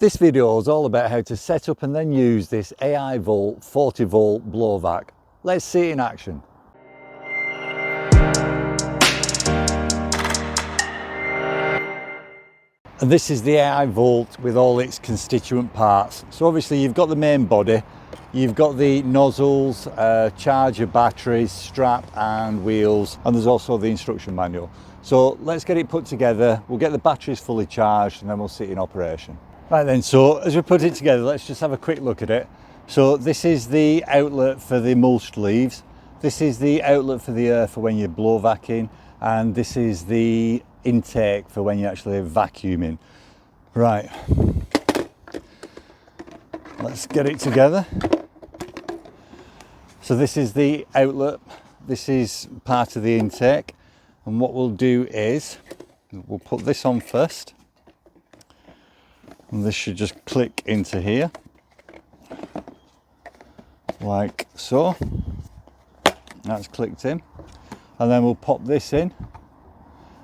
This video is all about how to set up and then use this AIVOLT 40V blow vac. Let's see it in action. And this is the AIVOLT with all its constituent parts. So obviously you've got the main body, you've got the nozzles, charger, batteries, strap and wheels, and there's also the instruction manual. So let's get it put together, we'll get the batteries fully charged and then we'll see it in operation. Right then, so as we put it together, let's just have a quick look at it. So this is the outlet for the mulched leaves, this is the outlet for the air for when you're blow vacuuming, and this is the intake for when you're actually vacuuming. Right, let's get it together. So this is the outlet, this is part of the intake, and what we'll do is we'll put this on first, and this should just click into here like so. That's clicked in, and then we'll pop this in,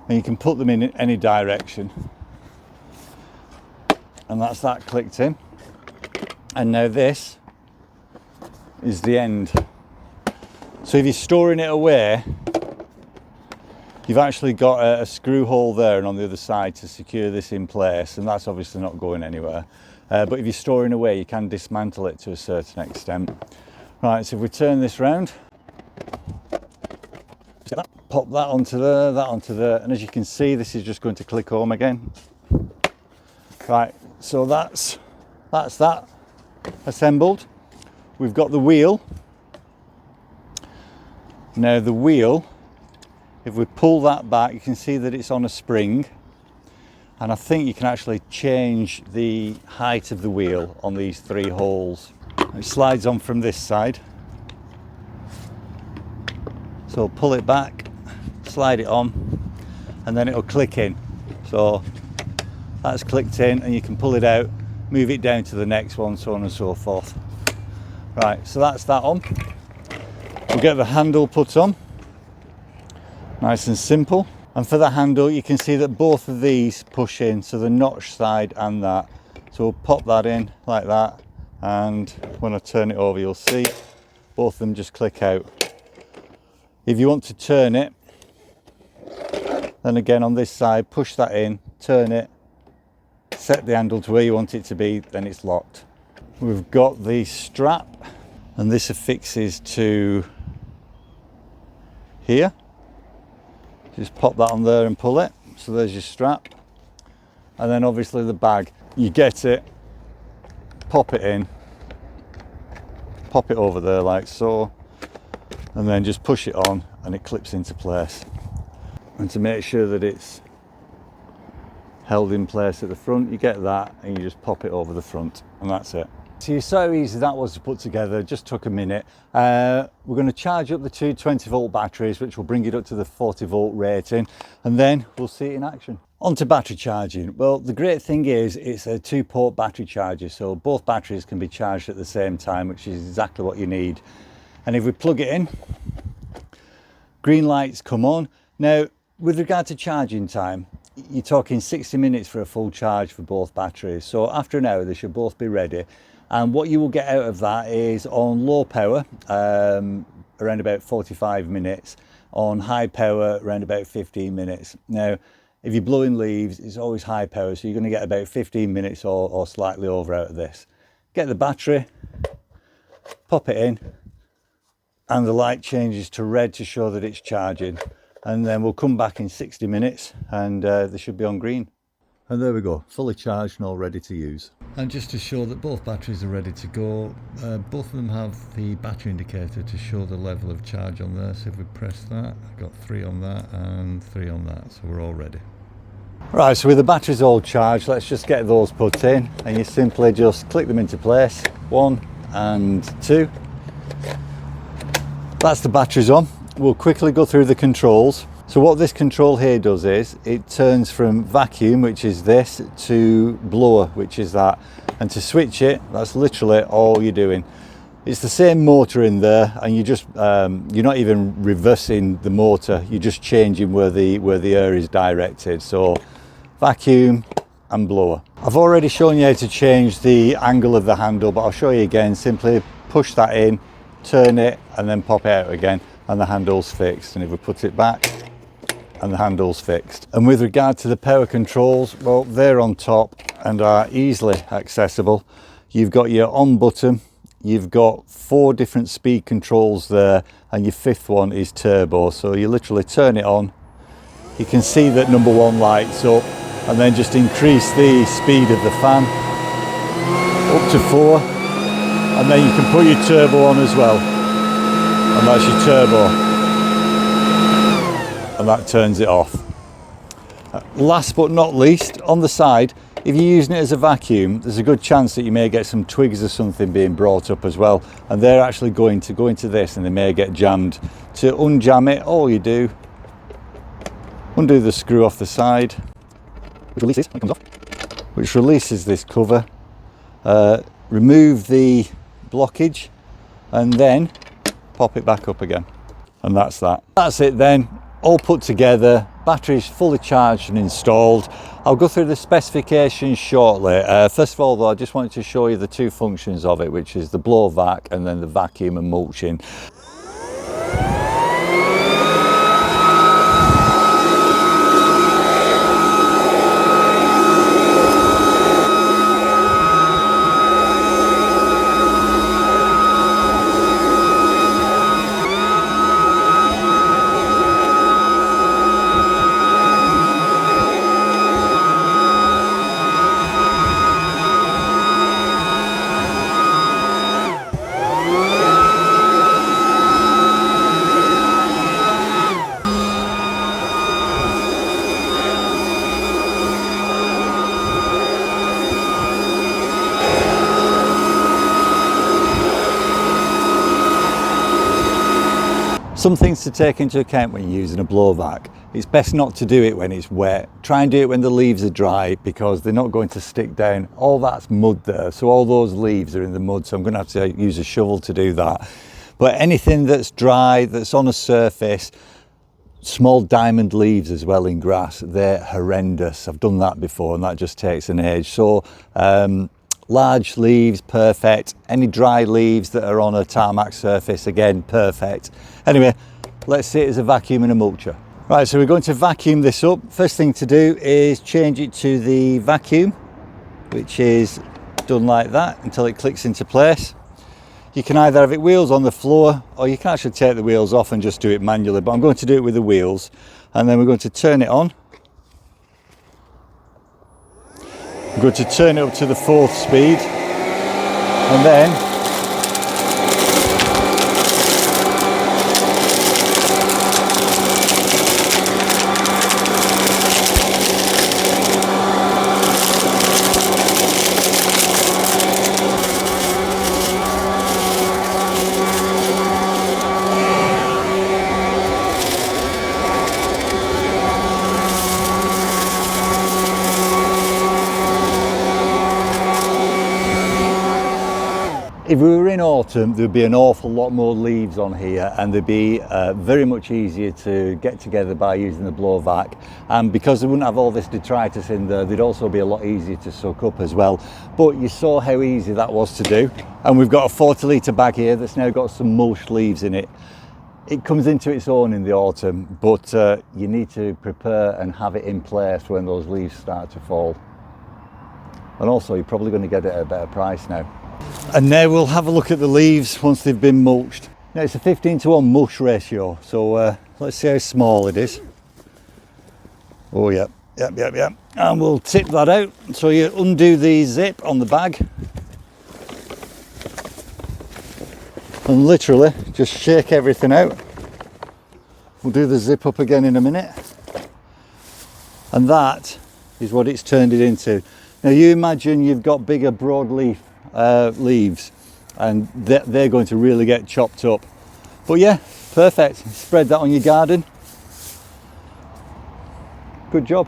and you can put them in any direction, and that's that clicked in. And now this is the end. So if you're storing it away, you've actually got a screw hole there and on the other side to secure this in place, and that's obviously not going anywhere. But if you're storing away, you can dismantle it to a certain extent. Right, so if we turn this round, pop that onto there, and as you can see, this is just going to click home again. Right, so that's that assembled. We've got the wheel. Now the wheel, if we pull that back, you can see that it's on a spring, and I think you can actually change the height of the wheel on these three holes. It slides on from this side, so pull it back, slide it on, and then it'll click in. So that's clicked in, and you can pull it out, move it down to the next one, so on and so forth. Right, so that's that on. We'll get the handle put on, nice and simple. And for the handle, you can see that both of these push in, so the notch side and that. So we'll pop that in like that, and when I turn it over, you'll see both of them just click out. If you want to turn it, then again on this side, push that in, turn it, set the handle to where you want it to be, then it's locked. We've got the strap, and this affixes to here. Just pop that on there and pull it. So there's your strap. And then obviously the bag, you get it, pop it in, pop it over there like so, and then just push it on and it clips into place. And to make sure that it's held in place at the front, you get that and you just pop it over the front, and that's it. So you saw how easy that was to put together, just took a minute. We're going to charge up the two 20V batteries, which will bring it up to the 40V rating, and then we'll see it in action. On to battery charging. Well, the great thing is it's a 2-port battery charger, so both batteries can be charged at the same time, which is exactly what you need. And if we plug it in, green lights come on. Now, with regard to charging time, you're talking 60 minutes for a full charge for both batteries. So after an hour, they should both be ready. And what you will get out of that is on low power, around about 45 minutes. On high power, around about 15 minutes. Now, if you're blowing leaves, it's always high power, so you're going to get about 15 minutes or slightly over out of this. Get the battery, pop it in, and the light changes to red to show that it's charging. And then we'll come back in 60 minutes and they should be on green. And there we go, fully charged and all ready to use. And just to show that both batteries are ready to go, both of them have the battery indicator to show the level of charge on there. So if we press that, I've got 3 on that and 3 on that, so we're all ready. Right, so with the batteries all charged, let's just get those put in, and you simply just click them into place, 1 and 2. That's the batteries on. We'll quickly go through the controls. So what this control here does is it turns from vacuum, which is this, to blower, which is that. And to switch it, that's literally all you're doing. It's the same motor in there, and you just you're not even reversing the motor, you're just changing where the air is directed. So vacuum, and blower. I've already shown you how to change the angle of the handle, but I'll show you again. Simply push that in, turn it, and then pop it out again, and the handle's fixed. And if we put it back, and the handle's fixed. And with regard to the power controls, well, they're on top and are easily accessible. You've got your on button, you've got 4 different speed controls there, and your 5th one is turbo. So you literally turn it on, you can see that number 1 lights up, and then just increase the speed of the fan up to 4, and then you can put your turbo on as well, and that's your turbo, and that turns it off. Last but not least, on the side, if you're using it as a vacuum, there's a good chance that you may get some twigs or something being brought up as well, and they're actually going to go into this and they may get jammed. To unjam it, all you do, undo the screw off the side, which releases when it comes off, which releases this cover, remove the blockage, and then pop it back up again. And that's that. That's it then, all put together, batteries fully charged and installed. I'll go through the specifications shortly. First of all though, I just wanted to show you the 2 functions of it, which is the blow vac and then the vacuum and mulching. Some things to take into account when you're using a blow vac. It's best not to do it when it's wet. Try and do it when the leaves are dry, because they're not going to stick down. All that's mud there, so all those leaves are in the mud, so I'm going to have to use a shovel to do that. But anything that's dry, that's on a surface, small diamond leaves as well in grass, they're horrendous. I've done that before and that just takes an age. So large leaves, perfect. Any dry leaves that are on a tarmac surface, again, perfect. Anyway, let's see it as a vacuum and a mulcher. Right, so we're going to vacuum this up. First thing to do is change it to the vacuum, which is done like that until it clicks into place. You can either have it wheels on the floor, or you can actually take the wheels off and just do it manually, but I'm going to do it with the wheels. And then we're going to turn it on. I'm going to turn it up to the 4th speed, and then if we were in autumn, there'd be an awful lot more leaves on here, and they'd be very much easier to get together by using the blow vac. And because they wouldn't have all this detritus in there, they'd also be a lot easier to soak up as well. But you saw how easy that was to do. And we've got a 40-litre bag here that's now got some mulched leaves in it. It comes into its own in the autumn, but you need to prepare and have it in place when those leaves start to fall. And also, you're probably going to get it at a better price now. And now we'll have a look at the leaves once they've been mulched. Now it's a 15:1 mulch ratio, so let's see how small it is. Oh yeah, yep. And we'll tip that out. So you undo the zip on the bag and literally just shake everything out. We'll do the zip up again in a minute. And that is what it's turned it into. Now you imagine you've got bigger broadleaf leaves, and they're going to really get chopped up. But yeah, perfect. Spread that on your garden. Good job.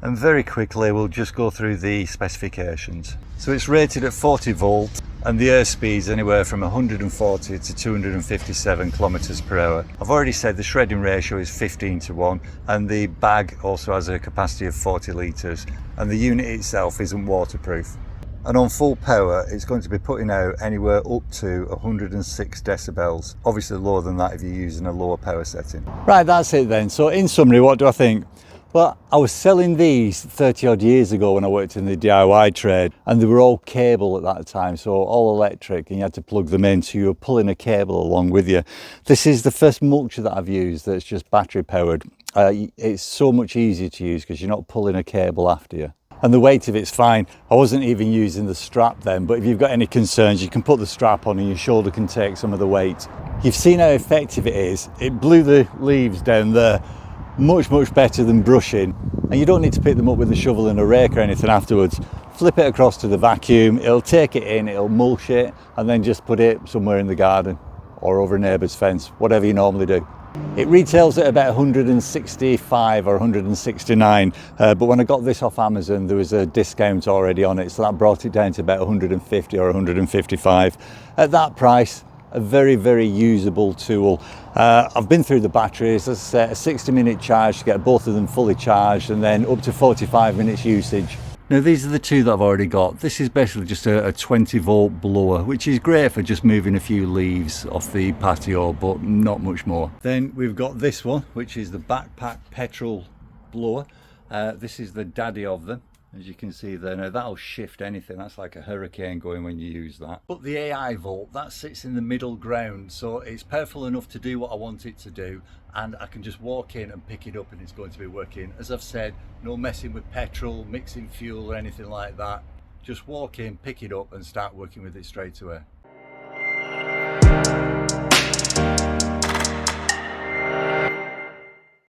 And very quickly we'll just go through the specifications. So it's rated at 40 volt, and the airspeed's anywhere from 140 to 257 kilometers per hour. I've already said the shredding ratio is 15:1, and the bag also has a capacity of 40 litres, and the unit itself isn't waterproof. And on full power, it's going to be putting out anywhere up to 106 decibels. Obviously lower than that if you're using a lower power setting. Right, that's it then. So in summary, what do I think? Well, I was selling these 30 odd years ago when I worked in the DIY trade, and they were all cable at that time, so all electric, and you had to plug them in, so you were pulling a cable along with you. This is the first mulcher that I've used that's just battery powered. It's so much easier to use because you're not pulling a cable after you. And the weight of it's fine. I wasn't even using the strap then, but if you've got any concerns, you can put the strap on and your shoulder can take some of the weight. You've seen how effective it is. It blew the leaves down there. Much better than brushing, and you don't need to pick them up with a shovel and a rake or anything afterwards. Flip it across to the vacuum, it'll take it in, it'll mulch it, and then just put it somewhere in the garden or over a neighbour's fence, whatever you normally do. It retails at about 165 or 169, but when I got this off Amazon there was a discount already on it, so that brought it down to about 150 or 155. At that price, a very usable tool. I've been through the batteries. As I say, a 60-minute charge to get both of them fully charged, and then up to 45 minutes usage. Now these are the two that I've already got. This is basically just a 20-volt blower, which is great for just moving a few leaves off the patio, but not much more. Then we've got this one, which is the backpack petrol blower. This is the daddy of them. As you can see there, now that'll shift anything. That's like a hurricane going when you use that. But the AIVOLT, that sits in the middle ground, so it's powerful enough to do what I want it to do, and I can just walk in and pick it up and it's going to be working. As I've said, no messing with petrol, mixing fuel or anything like that. Just walk in, pick it up and start working with it straight away.